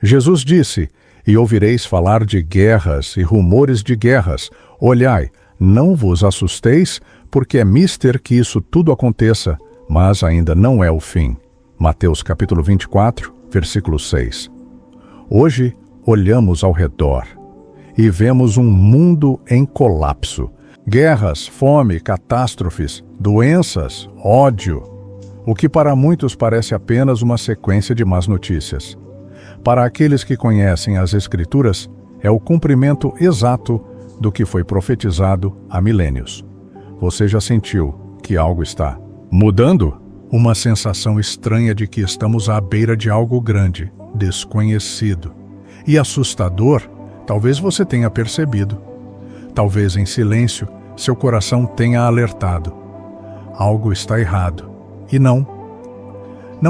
Jesus disse: "E ouvireis falar de guerras e rumores de guerras. Olhai, não vos assusteis, porque é mister que isso tudo aconteça, mas ainda não é o fim." Mateus capítulo 24, versículo 6. Hoje olhamos ao redor e vemos um mundo em colapso. Guerras, fome, catástrofes, doenças, ódio. O que para muitos parece apenas uma sequência de más notícias. Para aqueles que conhecem as Escrituras, é o cumprimento exato do que foi profetizado há milênios. Você já sentiu que algo está mudando? Uma sensação estranha de que estamos à beira de algo grande, desconhecido e assustador. Talvez você tenha percebido. Talvez em silêncio seu coração tenha alertado. Algo está errado. E não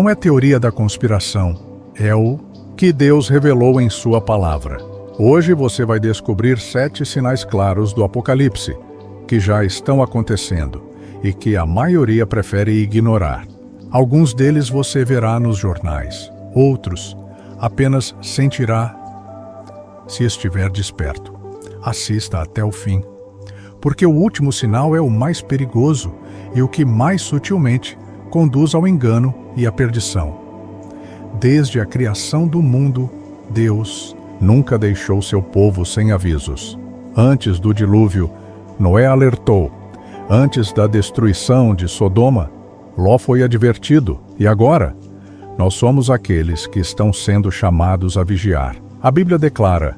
é teoria da conspiração, é o que Deus revelou em sua palavra. Hoje você vai descobrir 7 sinais claros do Apocalipse, que já estão acontecendo e que a maioria prefere ignorar. Alguns deles você verá nos jornais, outros apenas sentirá se estiver desperto. Assista até o fim, porque o último sinal é o mais perigoso e o que mais sutilmente conduz ao engano e à perdição. Desde a criação do mundo, Deus nunca deixou seu povo sem avisos. Antes do dilúvio, Noé alertou. Antes da destruição de Sodoma, Ló foi advertido. E agora? Nós somos aqueles que estão sendo chamados a vigiar. A Bíblia declara: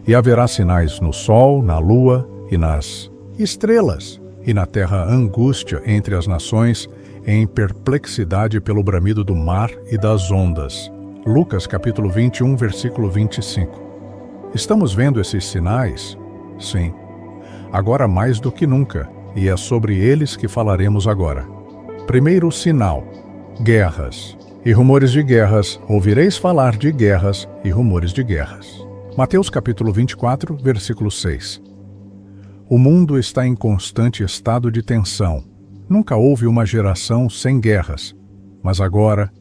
"E haverá sinais no sol, na lua e nas estrelas, e na terra angústia entre as nações, em perplexidade pelo bramido do mar e das ondas." Lucas capítulo 21, versículo 25. Estamos vendo esses sinais? Sim. Agora mais do que nunca, e é sobre eles que falaremos agora. Primeiro sinal: guerras e rumores de guerras. Ouvireis falar de guerras e rumores de guerras. Mateus capítulo 24, versículo 6. O mundo está em constante estado de tensão. Nunca houve uma geração sem guerras, mas agora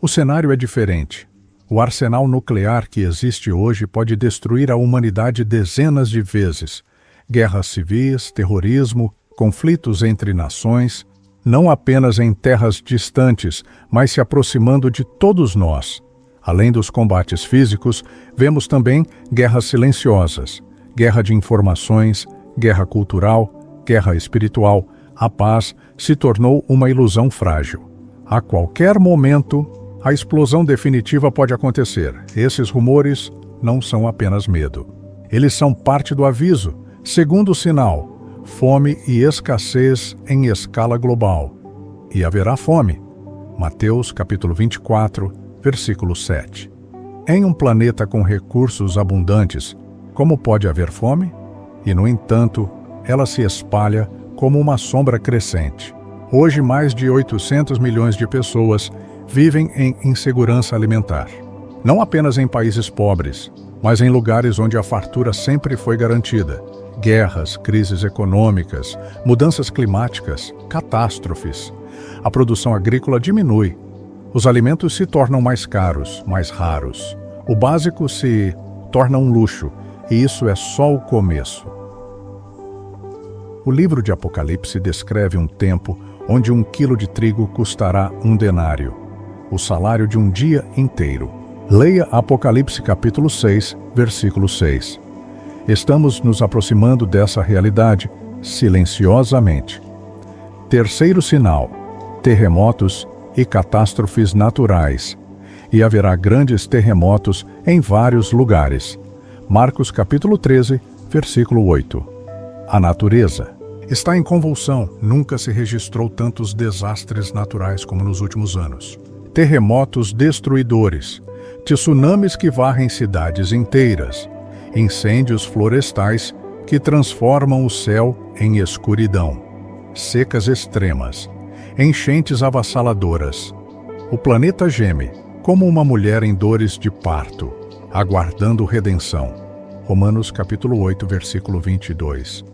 o cenário é diferente. O arsenal nuclear que existe hoje pode destruir a humanidade dezenas de vezes. Guerras civis, terrorismo, conflitos entre nações, não apenas em terras distantes, mas se aproximando de todos nós. Além dos combates físicos, vemos também guerras silenciosas, guerra de informações, guerra cultural, guerra espiritual. A paz se tornou uma ilusão frágil. A qualquer momento, a explosão definitiva pode acontecer. Esses rumores não são apenas medo. Eles são parte do aviso. Segundo sinal: fome e escassez em escala global. E haverá fome. Mateus capítulo 24, versículo 7. Em um planeta com recursos abundantes, como pode haver fome? E, no entanto, ela se espalha como uma sombra crescente. Hoje, mais de 800 milhões de pessoas vivem em insegurança alimentar. Não apenas em países pobres, mas em lugares onde a fartura sempre foi garantida. Guerras, crises econômicas, mudanças climáticas, catástrofes. A produção agrícola diminui. Os alimentos se tornam mais caros, mais raros. O básico se torna um luxo, e isso é só o começo. O livro de Apocalipse descreve um tempo onde 1 quilo de trigo custará 1 denário, o salário de um dia inteiro. Leia Apocalipse capítulo 6, versículo 6. Estamos nos aproximando dessa realidade silenciosamente. Terceiro sinal: terremotos e catástrofes naturais. E haverá grandes terremotos em vários lugares. Marcos capítulo 13, versículo 8. A natureza está em convulsão. Nunca se registrou tantos desastres naturais como nos últimos anos. Terremotos destruidores, tsunamis que varrem cidades inteiras, incêndios florestais que transformam o céu em escuridão, secas extremas, enchentes avassaladoras. O planeta geme, como uma mulher em dores de parto, aguardando redenção. Romanos capítulo 8, versículo 22.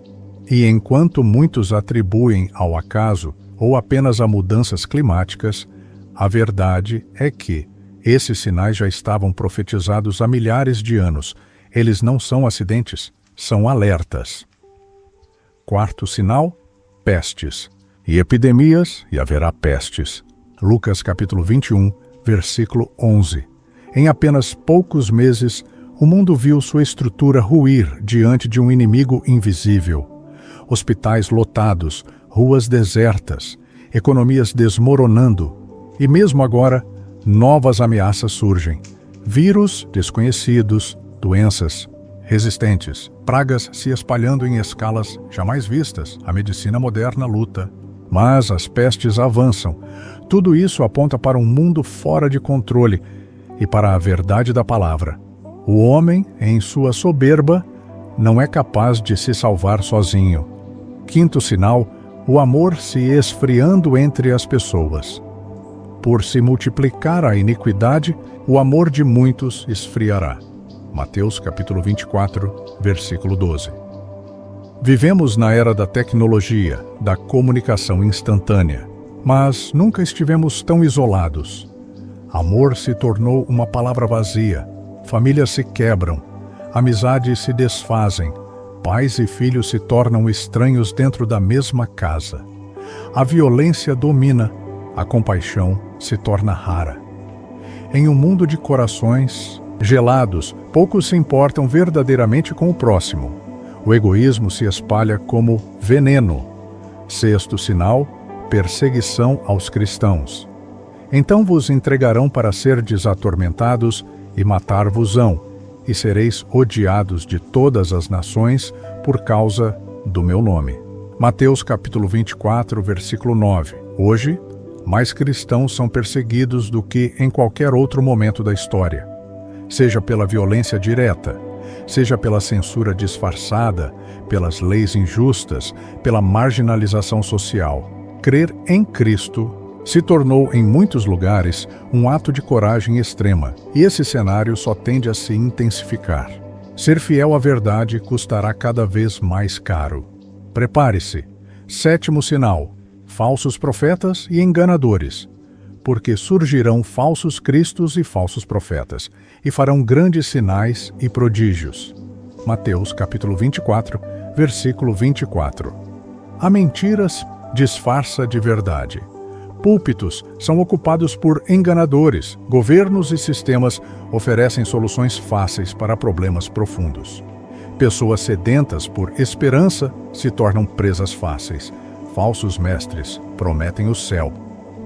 E enquanto muitos atribuem ao acaso ou apenas a mudanças climáticas, a verdade é que Esses sinais já estavam profetizados há milhares de anos. Eles não são acidentes, são alertas. Quarto sinal, pestes. E epidemias, e haverá pestes. Lucas capítulo 21, versículo 11. Em apenas poucos meses, o mundo viu sua estrutura ruir diante de um inimigo invisível. Hospitais lotados, ruas desertas, economias desmoronando. E mesmo agora, novas ameaças surgem. Vírus desconhecidos, doenças resistentes, pragas se espalhando em escalas jamais vistas. A medicina moderna luta. Mas as pestes avançam. Tudo isso aponta para um mundo fora de controle e para a verdade da palavra. O homem, em sua soberba, não é capaz de se salvar sozinho. Quinto sinal, o amor se esfriando entre as pessoas. Por se multiplicar a iniquidade, o amor de muitos esfriará. Mateus capítulo 24, versículo 12. Vivemos na era da tecnologia, da comunicação instantânea, mas nunca estivemos tão isolados. Amor se tornou uma palavra vazia, famílias se quebram, amizades se desfazem, pais e filhos se tornam estranhos dentro da mesma casa. A violência domina, a compaixão se torna rara. Em um mundo de corações gelados, poucos se importam verdadeiramente com o próximo. O egoísmo se espalha como veneno. Sexto sinal, perseguição aos cristãos. Então vos entregarão para serdes atormentados e matar-vos-ão, e sereis odiados de todas as nações por causa do meu nome. Mateus capítulo 24, versículo 9. Hoje, mais cristãos são perseguidos do que em qualquer outro momento da história. Seja pela violência direta, seja pela censura disfarçada, pelas leis injustas, pela marginalização social. Crer em Cristo se tornou, em muitos lugares, um ato de coragem extrema, e esse cenário só tende a se intensificar. Ser fiel à verdade custará cada vez mais caro. Prepare-se. Sétimo sinal, falsos profetas e enganadores. Porque surgirão falsos cristos e falsos profetas, e farão grandes sinais e prodígios. Mateus capítulo 24, versículo 24. A mentira disfarça de verdade. Púlpitos são ocupados por enganadores. Governos e sistemas oferecem soluções fáceis para problemas profundos. Pessoas sedentas por esperança se tornam presas fáceis. Falsos mestres prometem o céu,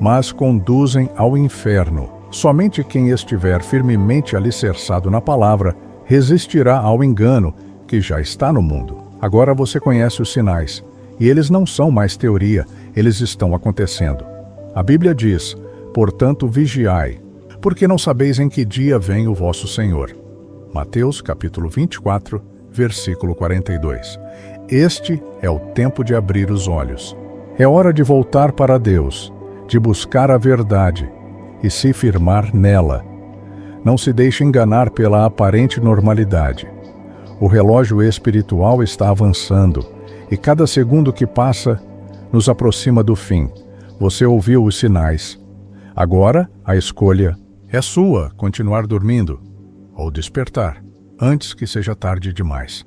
mas conduzem ao inferno. Somente quem estiver firmemente alicerçado na palavra resistirá ao engano que já está no mundo. Agora você conhece os sinais, e eles não são mais teoria, eles estão acontecendo. A Bíblia diz, portanto vigiai, porque não sabeis em que dia vem o vosso Senhor. Mateus capítulo 24, versículo 42. Este é o tempo de abrir os olhos. É hora de voltar para Deus, de buscar a verdade e se firmar nela. Não se deixe enganar pela aparente normalidade. O relógio espiritual está avançando e cada segundo que passa nos aproxima do fim. Você ouviu os sinais. Agora a escolha é sua: continuar dormindo ou despertar antes que seja tarde demais.